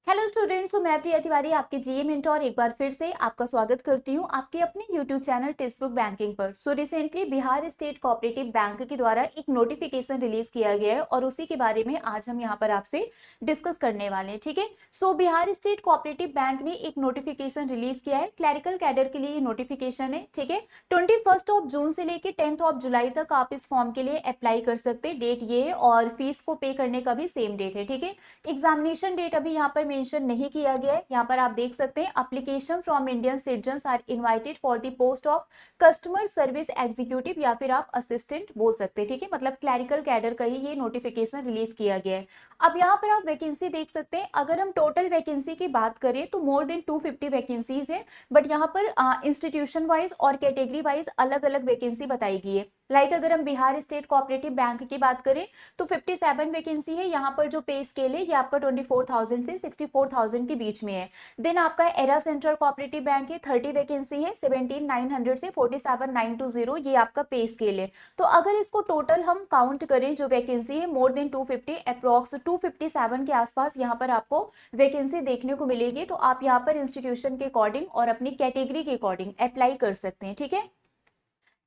Hello students, तो मैं प्रिया तिवारी आपके जीए मेंटोर एक बार फिर से आपका स्वागत करती हूं आपके अपने YouTube channel textbook banking पर। Recently Bihar state cooperative bank के द्वारा एक नोटिफिकेशन रिलीज किया गया है और उसी के बारे में आज हम यहां पर आपसे डिस्कस करने वाले हैं। ठीक है, बिहार स्टेट कोऑपरेटिव बैंक ने एक नोटिफिकेशन रिलीज किया है। क्लैरिकल कैडर के लिए ये नोटिफिकेशन है। ठीक है, 21 जून से लेकर 10 जुलाई तक आप इस फॉर्म के लिए अप्लाई कर सकते हैं। डेट ये और फीस को पे करने का भी सेम डेट है। ठीक है, एग्जामिनेशन डेट अभी यहाँ पर मेंशन नहीं किया गया है। यहाँ पर आप देख सकते हैं, application from Indian citizens are invited for the post of customer service executive या फिर आप असिस्टेंट बोल सकते हैं। ठीक है, मतलब क्लैरिकल कैडर का ही ये नोटिफिकेशन रिलीज किया गया है। अब यहाँ पर आप वैकेंसी देख सकते हैं। अगर हम टोटल वैकेंसी की बात करें तो मोर देन 250 वैकेंसीज है, बट यहाँ पर इंस्टीट्यूशन वाइज और कैटेगरी वाइज अलग अलग वैकेंसी बताई गई है। लाइक अगर हम बिहार स्टेट कोऑपरेटिव बैंक की बात करें तो 57 वैकेंसी है। यहाँ पर जो पे स्केल है ये आपका 24,000 से 64,000 के बीच में है। देन आपका एरा सेंट्रल कोऑपरेटिव बैंक है, 30 वैकेंसी है, 17,900 से 47,920 ये आपका पे स्केल है। तो अगर इसको टोटल हम काउंट करें जो वैकेंसी है मोर देन 250 अप्रॉक्स 257 के आसपास यहाँ पर आपको वैकेंसी देखने को मिलेगी। तो आप यहाँ पर इंस्टीट्यूशन के अकॉर्डिंग और अपनी कैटेगरी के अकॉर्डिंग अप्लाई कर सकते हैं। ठीक है,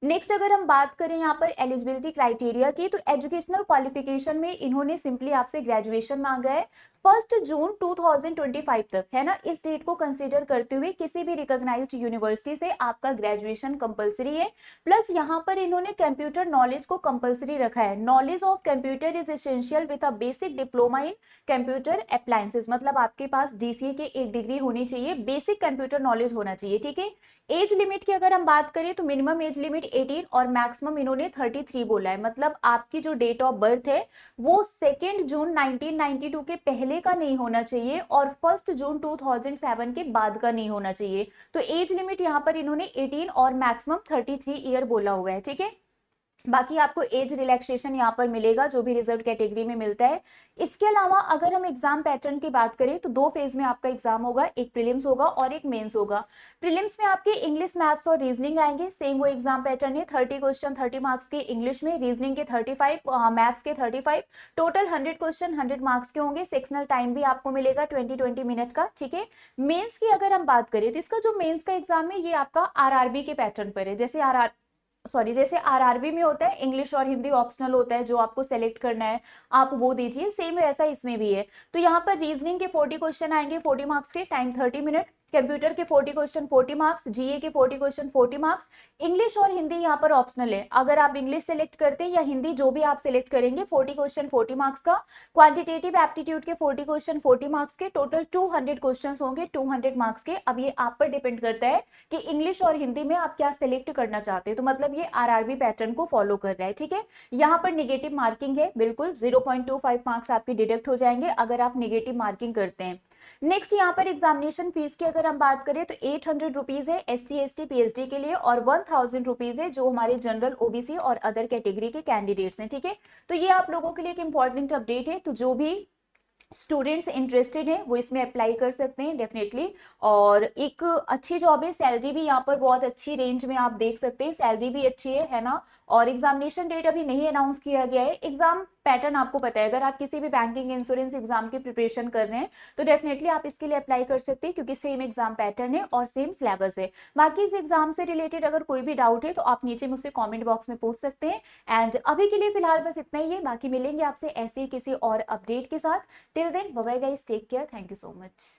नेक्स्ट अगर हम बात करें यहाँ पर एलिजिबिलिटी क्राइटेरिया की, तो एजुकेशनल क्वालिफिकेशन में इन्होंने सिंपली आपसे ग्रेजुएशन मांगा है 1 जून 2025 तक, है ना। इस डेट को कंसीडर करते हुए किसी भी रिकॉग्नाइज्ड यूनिवर्सिटी से आपका ग्रेजुएशन कंपलसरी है। प्लस यहाँ पर इन्होंने कंप्यूटर नॉलेज को कंपलसरी रखा है। Knowledge of computer is essential with a basic diploma in computer appliances, मतलब आपके पास डीसीए के एक डिग्री होनी चाहिए, बेसिक कंप्यूटर नॉलेज होना चाहिए। ठीक है, एज लिमिट की अगर हम बात करें तो मिनिमम एज लिमिट 18 और मैक्सिमम इन्होंने 33 बोला है। मतलब आपकी जो डेट ऑफ बर्थ है वो 2 जून 1992 के पहले का नहीं होना चाहिए और 1 जून 2007 के बाद का नहीं होना चाहिए। तो एज लिमिट यहाँ पर इन्होंने 18 और मैक्सिमम 33 ईयर बोला हुआ है। ठीक है, बाकी आपको एज रिलैक्सेशन यहाँ पर मिलेगा जो भी रिजर्व कैटेगरी में मिलता है। इसके अलावा अगर हम एग्जाम पैटर्न की बात करें तो 2 फेज में आपका एग्जाम होगा, एक प्रीलिम्स होगा और एक मेंस होगा। प्रीलिम्स में आपके इंग्लिश, मैथ्स और रीजनिंग आएंगे। सेम वो एग्जाम पैटर्न है, 30 क्वेश्चन 30 मार्क्स के इंग्लिश में, रीजनिंग के 35, मैथ्स के 35, टोटल 100 क्वेश्चन 100 मार्क्स के होंगे। सेक्शनल टाइम भी आपको मिलेगा 20-20 मिनट का। ठीक है, मेन्स की अगर हम बात करें तो इसका जो मेन्स का एग्जाम है ये आपका आरआरबी के पैटर्न पर है। जैसे आरआरबी में होता है इंग्लिश और हिंदी ऑप्शनल होता है, जो आपको सेलेक्ट करना है आप वो दीजिए, सेम ऐसा इसमें भी है। तो यहाँ पर रीजनिंग के 40 क्वेश्चन आएंगे 40 मार्क्स के, टाइम 30 मिनट। कंप्यूटर के 40 क्वेश्चन 40 मार्क्स, जीए के 40 क्वेश्चन 40 मार्क्स। इंग्लिश और हिंदी यहाँ पर ऑप्शनल है, अगर आप इंग्लिश सेलेक्ट करते हैं या हिंदी जो भी आप सेलेक्ट करेंगे 40 क्वेश्चन 40 मार्क्स का। क्वांटिटेटिव एप्टीट्यूड के 40 क्वेश्चन 40 मार्क्स के, टोटल 200 क्वेश्चन होंगे 200 मार्क्स के। अब ये आप पर डिपेंड करता है कि इंग्लिश और हिंदी में आप क्या सिलेक्ट करना चाहते हैं। तो मतलब ये आरआरबी पैटर्न को फॉलो कर रहा है। ठीक है, यहाँ पर नेगेटिव मार्किंग है, बिल्कुल 0.25 मार्क्स आपके डिडक्ट हो जाएंगे अगर आप नेगेटिव मार्किंग करते हैं। नेक्स्ट यहाँ पर एग्जामिनेशन फीस की अगर हम बात करें तो 800 रुपीज है SC ST PhD के लिए और 1000 रुपीज है जो हमारे जनरल OBC और अदर कैटेगरी के कैंडिडेट्स हैं। ठीक है, तो ये आप लोगों के लिए एक इंपॉर्टेंट अपडेट है। तो जो भी स्टूडेंट्स इंटरेस्टेड हैं वो इसमें अप्लाई कर सकते हैं डेफिनेटली, और एक अच्छी जॉब है। सैलरी भी यहाँ पर बहुत अच्छी रेंज में आप देख सकते हैं, सैलरी भी अच्छी है ना। और एग्जामिनेशन डेट अभी नहीं अनाउंस किया गया है। एग्जाम पैटर्न आपको पता है, अगर आप किसी भी बैंकिंग इंश्योरेंस एग्जाम की प्रिपरेशन कर रहे हैं तो डेफिनेटली आप इसके लिए अप्लाई कर सकते हैं क्योंकि सेम एग्जाम पैटर्न है और सेम सिलेबस है। बाकी इस एग्जाम से रिलेटेड अगर कोई भी डाउट है तो आप नीचे मुझसे कॉमेंट बॉक्स में पूछ सकते हैं। एंड अभी के लिए फिलहाल बस इतना ही है, बाकी मिलेंगे आपसे ऐसे ही किसी और अपडेट के साथ। Till then, bye bye guys, take care, thank you so much.